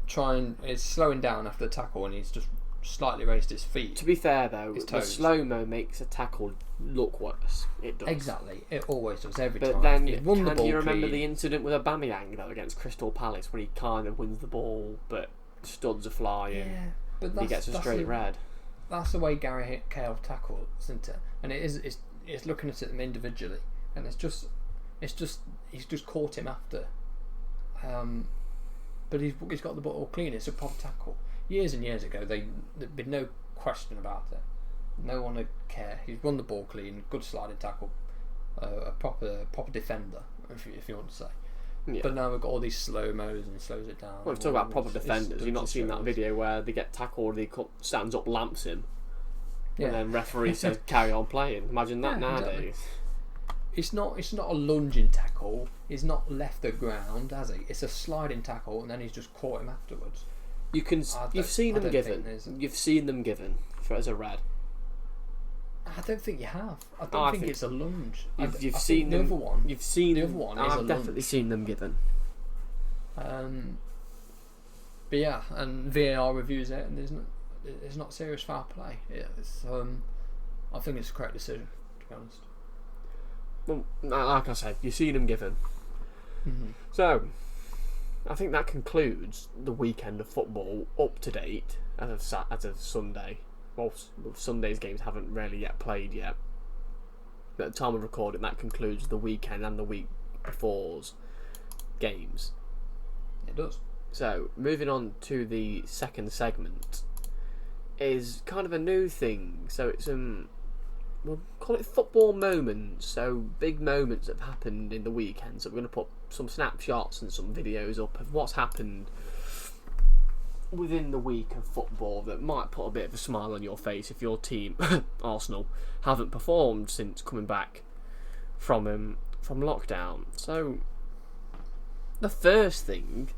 slowing down after the tackle, and he's just slightly raised his feet. To be fair though, the slow-mo makes a tackle look worse. It does. Exactly. It always does every time. But then, can you remember the incident with Aubameyang though against Crystal Palace when he kind of wins the ball, but studs are flying? Yeah, but he gets a straight red. That's the way Gary Cahill tackles, isn't it? And it's looking at them individually, and he's just caught him after. But he's got the ball clean. It's a proper tackle. Years and years ago, there'd been no question about it. No one would care. He's won the ball clean, good sliding tackle, a proper defender, if you want to say. Yeah. But now we've got all these slow-mos and slows it down. Well, talk about proper defenders. You've not seen that video where they get tackled, he stands up, lamps him, and then referee says carry on playing. Imagine that nowadays. Exactly. It's not a lunging tackle. He's not left the ground, has he? It's a sliding tackle, and then he's just caught him afterwards. You've seen them given. You've seen them given as a red. I don't think you have. I don't think it's a lunge. You've seen them. The other one. You've seen the other one. I've definitely seen them given. But yeah, and VAR reviews it, and it's not serious foul play. Yeah, I think it's a correct decision, to be honest. Well, like I said, you've seen them given. Mm-hmm. So, I think that concludes the weekend of football up to date as of Sunday. Well, Sunday's games haven't really yet played yet. But at the time of recording, that concludes the weekend and the week before's games. It does. So, moving on to the second segment is kind of a new thing. So it's we'll call it football moments. So big moments that have happened in the weekend. So we're going to put some snapshots and some videos up of what's happened within the week of football that might put a bit of a smile on your face if your team, Arsenal, haven't performed since coming back from lockdown. So the first thing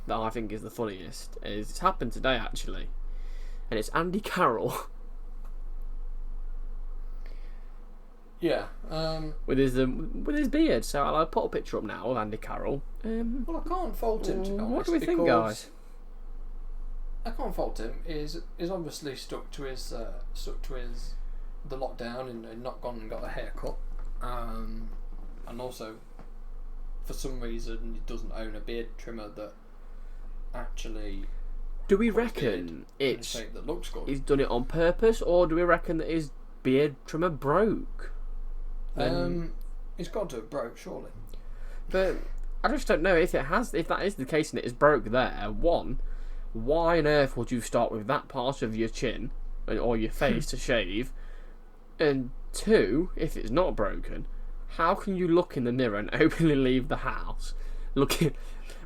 that I think is the funniest is it's happened today actually, and it's Andy Carroll. Yeah. With his beard. So I'll put a picture up now of Andy Carroll. Well, I can't fault him, to be honest. What do we think, guys? I can't fault him. He's obviously stuck to his the lockdown and not gone and got a haircut. And also, for some reason, he doesn't own a beard trimmer that actually. Do we reckon it's shape that looks good? He's done it on purpose, or do we reckon that his beard trimmer broke? It's got to have broke, surely. But I just don't know if that is the case and it is broke there. One, why on earth would you start with that part of your chin or your face to shave? And two, if it's not broken, how can you look in the mirror and openly leave the house looking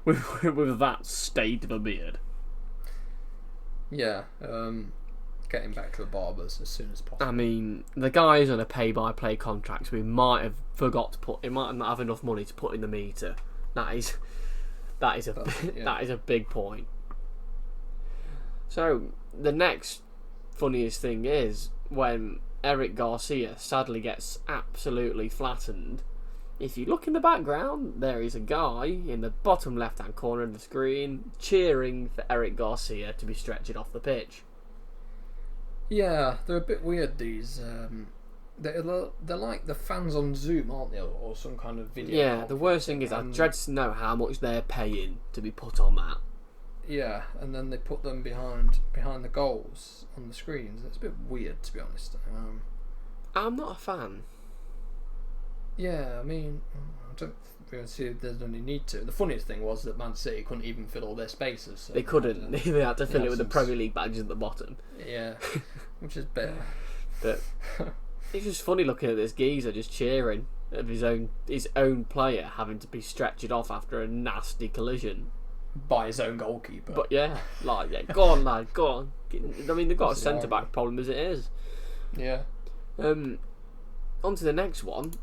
with that state of a beard? Yeah, getting back to the barbers as soon as possible. I mean, the guy's on a pay-by-play contract, so he might have forgot to he might not have enough money to put in the meter. That is a big point. So the next funniest thing is when Eric Garcia sadly gets absolutely flattened. If you look in the background, there is a guy in the bottom left-hand corner of the screen cheering for Eric Garcia to be stretched off the pitch. Yeah, they're a bit weird, these. They're like the fans on Zoom, aren't they? Or some kind of video. Yeah, the worst thing is I dread to know how much they're paying to be put on that. Yeah, and then they put them behind the goals on the screens. It's a bit weird, to be honest. I'm not a fan. Yeah, I mean, I don't really see if there's any need to. The funniest thing was that Man City couldn't even fill all their spaces. So they couldn't. They had to fill it with the Premier League badges at the bottom. Yeah, which is better. But it's just funny looking at this geezer just cheering. of his own player having to be stretchered off after a nasty collision by his own goalkeeper. But yeah, go on, lad, go on. I mean, they've got a centre back problem as it is. Yeah. On to the next one.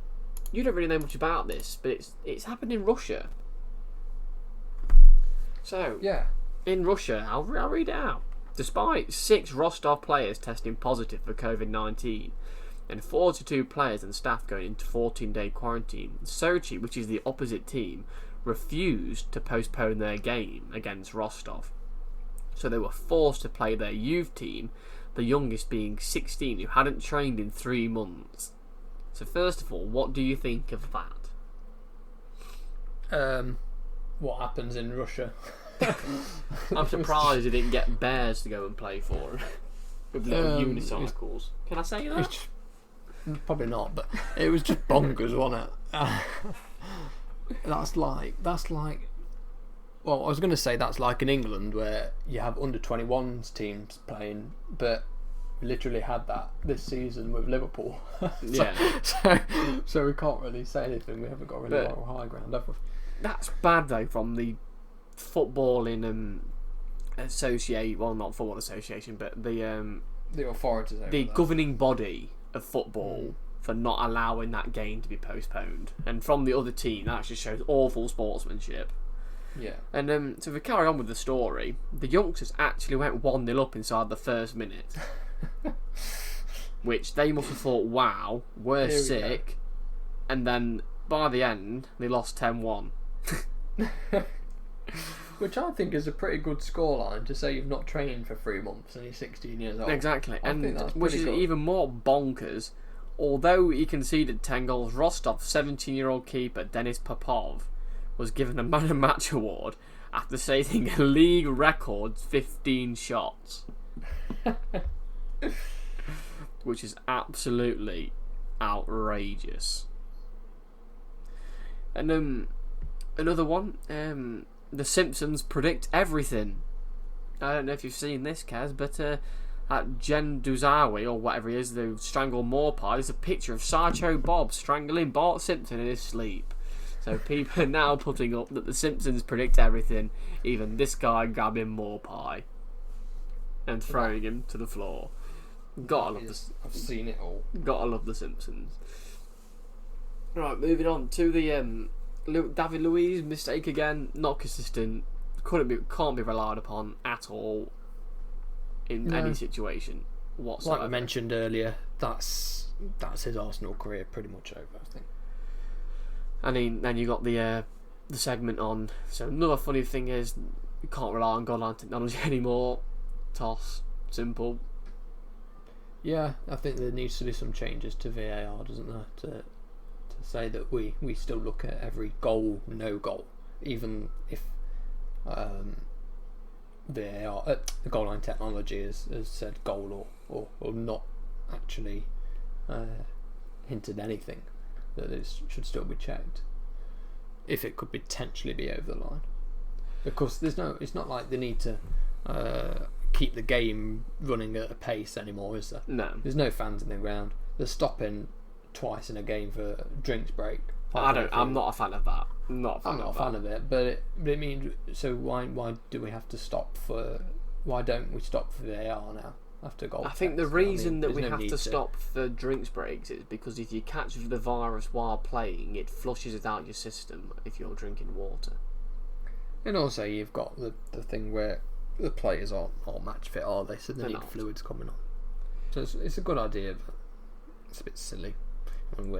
You don't really know much about this, but it's happened in Russia. So yeah, in Russia, I'll read it out. Despite 6 Rostov players testing positive for COVID-19 and 42 players and staff going into 14-day quarantine, Sochi, which is the opposite team, refused to postpone their game against Rostov. So they were forced to play their youth team, the youngest being 16, who hadn't trained in 3 months. So first of all, what do you think of that? What happens in Russia? I'm surprised they didn't get bears to go and play for them with little unicycles. Can I say that? Probably not, but it was just bonkers, wasn't it? That's like. Well, I was going to say that's like in England where you have under 21s teams playing, but we literally had that this season with Liverpool. So we can't really say anything. We haven't got really high ground, have we? That's bad though from the footballing associate. Well, not football association, but the authorities, the governing body of football. For not allowing that game to be postponed, and from the other team, that just shows awful sportsmanship. Yeah. And so if we carry on with the story, the youngsters actually went 1-0 up inside the first minute, which they must have thought, "Wow, we're sick," and then by the end they lost 10-1. Which I think is a pretty good scoreline to say you've not trained for 3 months and you're 16 years old. Exactly, and which is even more bonkers. Although he conceded 10 goals, Rostov's 17-year-old keeper, Denis Popov, was given a Man of Match award after saving a league record 15 shots. Which is absolutely outrageous. And another one, The Simpsons predict everything. I don't know if you've seen this, Kaz, but at Jen Duzawi, or whatever he is, the strangled Morpie, there's a picture of Sideshow Bob strangling Bart Simpson in his sleep. So people are now putting up that the Simpsons predict everything, even this guy grabbing Morpie and throwing him to the floor. Gotta love this. I've seen it all. Gotta love the Simpsons. Right, moving on to the David Luiz mistake again. Not consistent. Can't be relied upon at all in any situation whatsoever. Like I mentioned earlier, that's his Arsenal career pretty much over, I think. And then you got the segment on. So another funny thing is you can't rely on goal line technology anymore. Toss, simple. Yeah, I think there needs to be some changes to VAR, doesn't there? To say that we still look at every goal, no goal, even if VAR, the goal line technology has said goal or not actually hinted anything, that it should still be checked if it could potentially be over the line, because it's not like they need to keep the game running at a pace anymore, is there? No, there's no fans in the ground. They're stopping twice in a game for a drinks break. I'm not a fan of that. I'm not a fan of it, but it means, so why do we have to stop for? Why don't we stop for VAR now after goal? I think the reason that we have to stop for drinks breaks is because if you catch the virus while playing, it flushes it out your system if you're drinking water. And also you've got the thing where the players aren't match fit, are they? So they need fluids coming on. So it's a good idea, but it's a bit silly when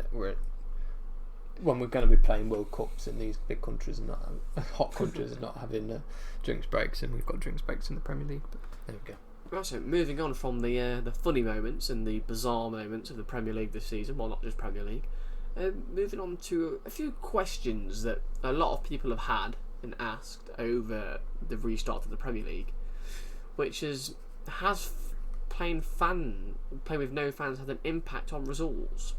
we're going to be playing World Cups in these big countries and not hot countries and not having drinks breaks, and we've got drinks breaks in the Premier League. But there we go. Right, so moving on from the funny moments and the bizarre moments of the Premier League this season, well, not just Premier League, moving on to a few questions that a lot of people have had and asked over the restart of the Premier League, which has playing with no fans had an impact on results?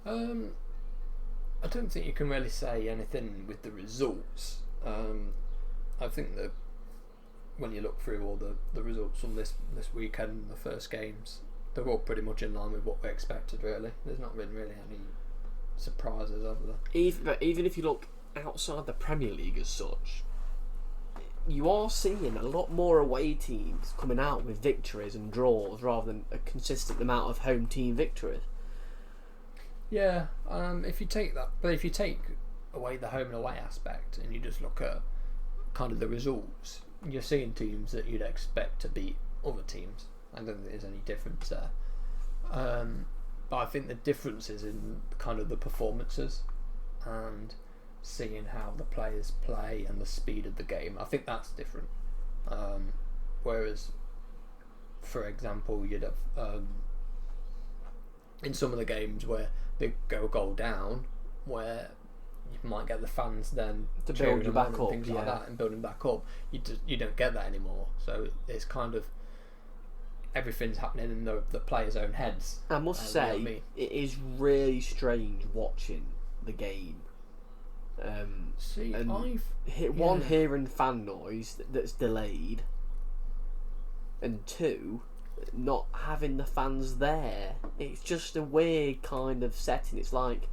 I don't think you can really say anything with the results. I think that when you look through all the results from this weekend, the first games, they're all pretty much in line with what we expected, really. There's not been really any surprises over there. Even if you look outside the Premier League as such, you are seeing a lot more away teams coming out with victories and draws rather than a consistent amount of home team victories. Yeah, if you take away the home and away aspect and you just look at kind of the results, you're seeing teams that you'd expect to beat other teams. I don't think there's any difference there. But I think the difference is in kind of the performances and seeing how the players play and the speed of the game. I think that's different. Whereas, for example, you'd have in some of the games where they go a goal down, where you might get the fans then to build you back up, things like that, and building back up. You don't get that anymore. So it's kind of everything's happening in the players' own heads. I must say, it is really strange watching the game. Hearing fan noise that's delayed, and two, not having the fans there. It's just a weird kind of setting. It's like,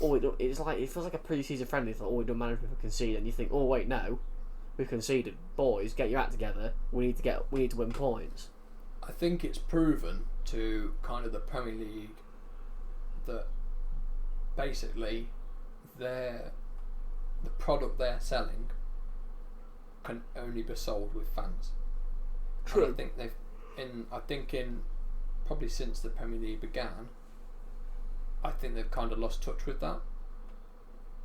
it feels like a pre-season friendly. It's like, it doesn't matter if we concede, and you think, oh wait, no, we conceded. Boys, get your act together. We need to win points. I think it's proven to kind of the Premier League that basically the product they're selling can only be sold with fans. True. And I think in probably since the Premier League began, I think they've kind of lost touch with that,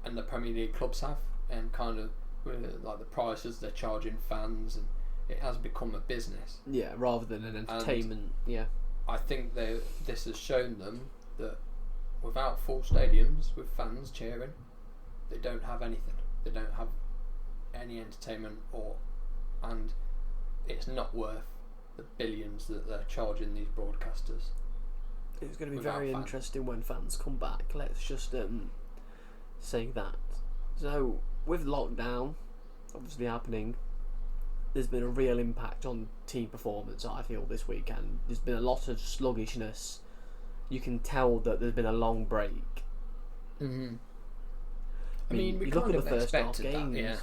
and the Premier League clubs have, and kind of with like the prices they're charging fans, and it has become a business. Yeah, rather than an entertainment. And I think this has shown them that without full stadiums with fans cheering, they don't have anything. They don't have any entertainment, and it's not worth the billions that they're charging these broadcasters. It's going to be very interesting when fans come back. Let's just say that. So with lockdown obviously happening, there's been a real impact on team performance, I feel, this weekend. There's been a lot of sluggishness. You can tell that there's been a long break. Mm-hmm. I mean, we kind of expected that, yeah.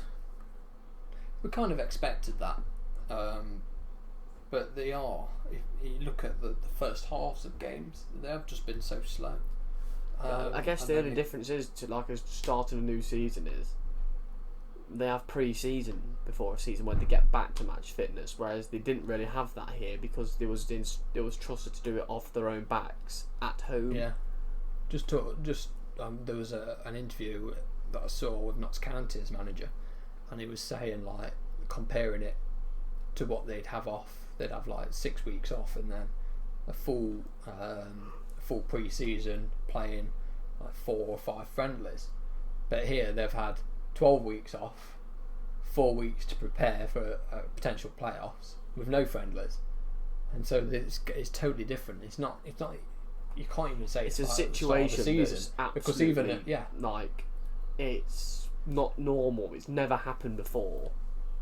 We kind of expected that. But they are, if you look at the first halves of games, they have just been so slow. I guess the only difference is to like a start of a new season is they have pre-season before a season when they get back to match fitness, whereas they didn't really have that here because there was trusted to do it off their own backs at home. Yeah, there was an interview that I saw with Notts County's manager, and he was saying, like, comparing it to what they'd have off. They'd have like 6 weeks off and then a full pre-season playing like 4 or 5 friendlies. But here they've had 12 weeks off, 4 weeks to prepare for potential playoffs with no friendlies, and so it's totally different. It's not. You can't even say it's a situation that's absolutely like it's not normal. It's never happened before.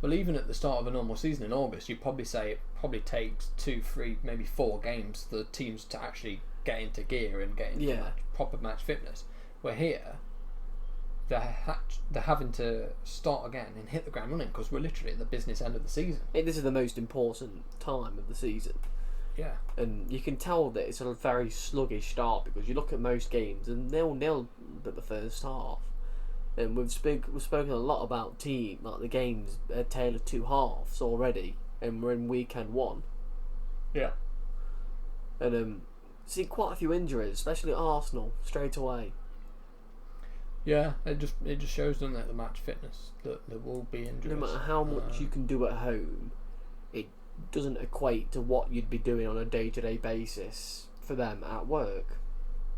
Well, even at the start of a normal season in August, you'd probably say it probably takes 2, 3, maybe 4 games for the teams to actually get into gear and get into proper match fitness. Where here, they're having to start again and hit the ground running because we're literally at the business end of the season. This is the most important time of the season. Yeah. And you can tell that it's a very sluggish start because you look at most games and 0-0 at the first half. And we've spoken a lot about the games a tale of two halves already, and we're in weekend 1. Yeah. And see quite a few injuries, especially at Arsenal straight away. Yeah, it just shows, doesn't it, the match fitness that there will be injuries. No matter how much you can do at home, it doesn't equate to what you'd be doing on a day-to-day basis for them at work.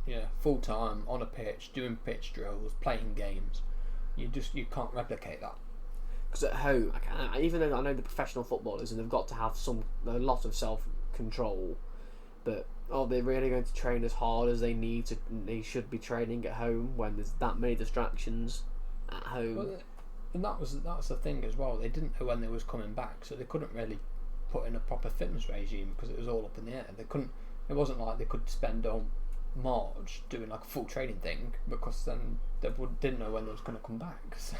Yeah, full time on a pitch, doing pitch drills, playing games. You can't replicate that. Because at home, even though I know the professional footballers and they've got to have a lot of self-control, but are they really going to train as hard as they should be training at home when there's that many distractions at home? Well, and that's the thing as well. They didn't know when they was coming back, so they couldn't really put in a proper fitness regime because it was all up in the air. They couldn't. It wasn't like they could spend March doing like a full training thing because then they didn't know when they was going to come back, so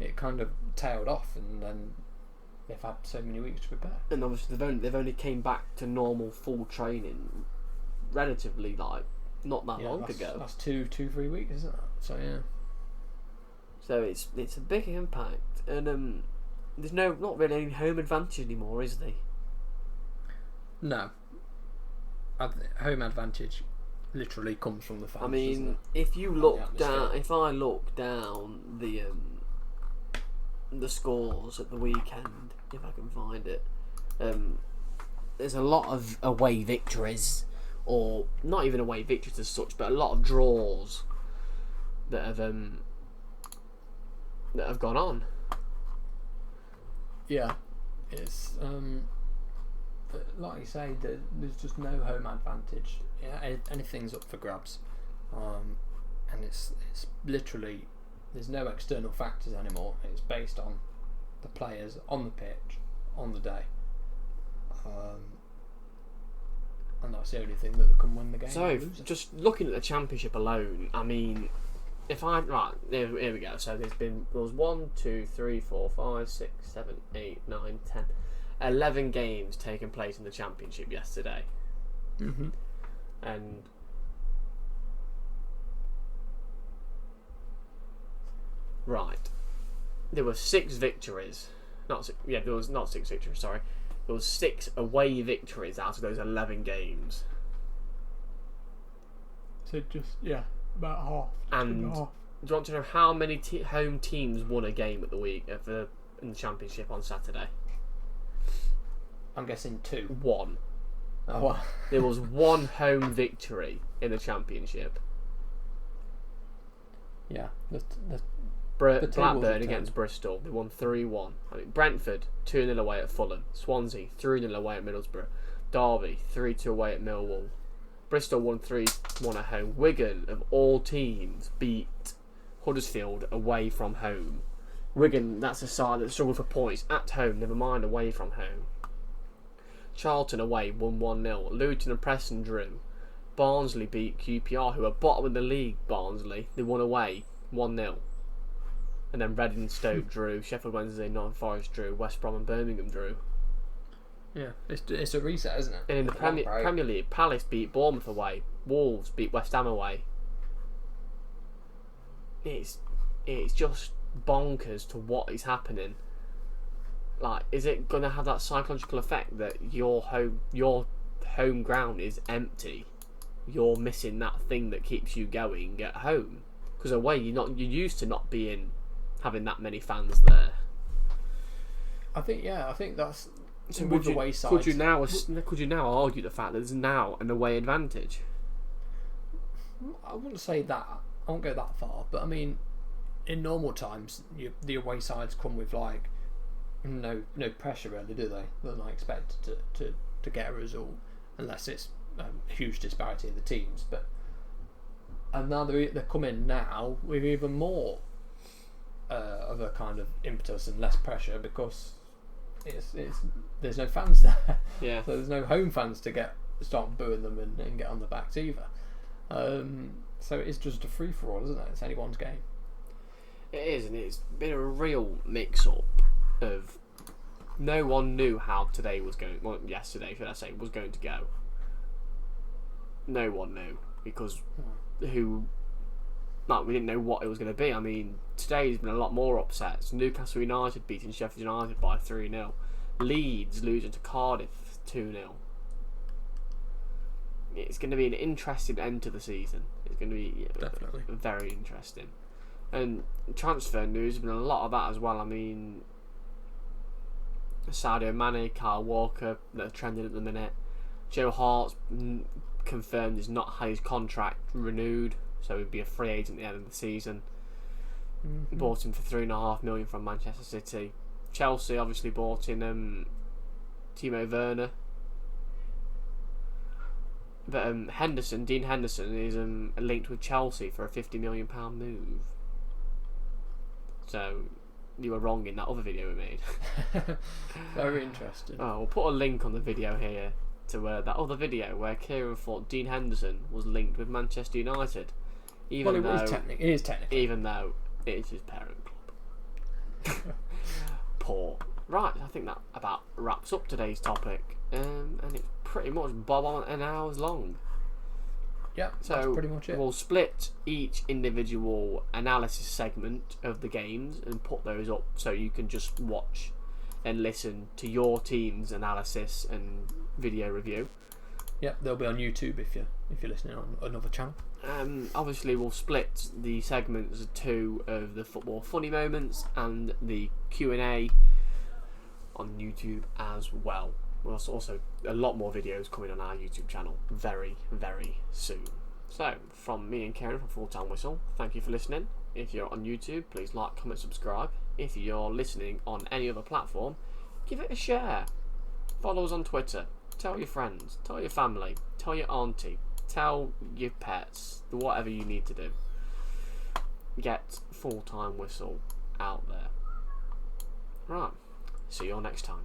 it kind of tailed off, and then they've had so many weeks to prepare. And obviously they've only came back to normal full training relatively like not that long ago. That's 2-3 weeks, isn't it? So yeah. So it's a big impact, and there's not really any home advantage anymore, is there? No. Home advantage literally comes from the fans. I mean, if you look down, if I look down the scores at the weekend, if I can find it, there's a lot of away victories, or not even away victories as such, but a lot of draws that have gone on. Yeah, it's like you say, there's just no home advantage. Yeah, anything's up for grabs, and it's literally there's no external factors anymore. It's based on the players on the pitch on the day, and that's the only thing that can win the game. So just looking at the Championship alone, I mean, here we go. So there was 1, 2, 3, 4, 5, 6, 7, 8, 9, 10, 11 games taking place in the Championship yesterday. Mm-hmm. And there were 6 victories. There was not 6 victories. Sorry, there was 6 away victories out of those 11 games. So about half. And do you want to know how many home teams won a game at the week in the Championship on Saturday? I'm guessing 2. 1. Oh, wow. There was 1 home victory in the Championship. Yeah. Blackburn against Bristol. They won 3-1. I mean, Brentford 2-0 away at Fulham. Swansea 3-0 away at Middlesbrough. Derby 3-2 away at Millwall. Bristol won 3-1 at home. Wigan, of all teams, beat Huddersfield away from home. Wigan, that's a side that struggled for points at home, never mind away from home. Charlton away won 1-0. Luton and Preston drew. Barnsley beat QPR, who are bottom of the league. Barnsley, they won away 1-0. And then Reading and Stoke drew. Sheffield Wednesday, Nottingham Forest drew. West Brom and Birmingham drew. Yeah, it's a reset, isn't it? And in the Premier League, Palace beat Bournemouth away. Wolves beat West Ham away. It's just bonkers to what is happening. Like, is it going to have that psychological effect that your home ground is empty? You're missing that thing that keeps you going at home, because away you're used to not having that many fans there. I think that's. So could you now argue the fact that there's now an away advantage? I wouldn't say that. I won't go that far, but I mean, in normal times, the away sides come with like no pressure really, do they? They're not expected to get a result unless it's a huge disparity in the teams. And now they're coming now with even more of a kind of impetus and less pressure because there's no fans there. Yeah. So there's no home fans to start booing them and get on the backs either. So it's just a free for all, isn't it? It's anyone's game. It is, and it's been a real mix-up of no one knew how yesterday, should I say, was going to go. No one knew, because we didn't know what it was going to be. I mean, today's been a lot more upsets. Newcastle United beating Sheffield United by 3-0. Leeds losing to Cardiff 2-0. It's going to be an interesting end to the season. It's going to be definitely very interesting. And transfer news, has been a lot of that as well. I mean, Sadio Mane, Kyle Walker, they're trending at the minute. Joe Hart's confirmed he's not had his contract renewed, so he'd be a free agent at the end of the season. Mm-hmm. Bought him for $3.5 million from Manchester City. Chelsea obviously bought in Timo Werner. But Dean Henderson is linked with Chelsea for a £50 million move. So you were wrong in that other video we made. Very interesting. Oh, we'll put a link on the video here to that other video where Kieran thought Dean Henderson was linked with Manchester United, it is technically, even though it is his parent club. Poor. Right, I think that about wraps up today's topic, and it's pretty much bob on an hour's long. Yeah, so that's pretty much it. We'll split each individual analysis segment of the games and put those up so you can just watch and listen to your team's analysis and video review. Yeah, they'll be on YouTube if you're listening on another channel. Obviously, we'll split the segments two of the football funny moments and the Q&A on YouTube as well. There's also a lot more videos coming on our YouTube channel very, very soon. So, from me and Karen from Full Time Whistle, thank you for listening. If you're on YouTube, please like, comment, subscribe. If you're listening on any other platform, give it a share. Follow us on Twitter. Tell your friends. Tell your family. Tell your auntie. Tell your pets. Whatever you need to do. Get Full Time Whistle out there. Right. See you all next time.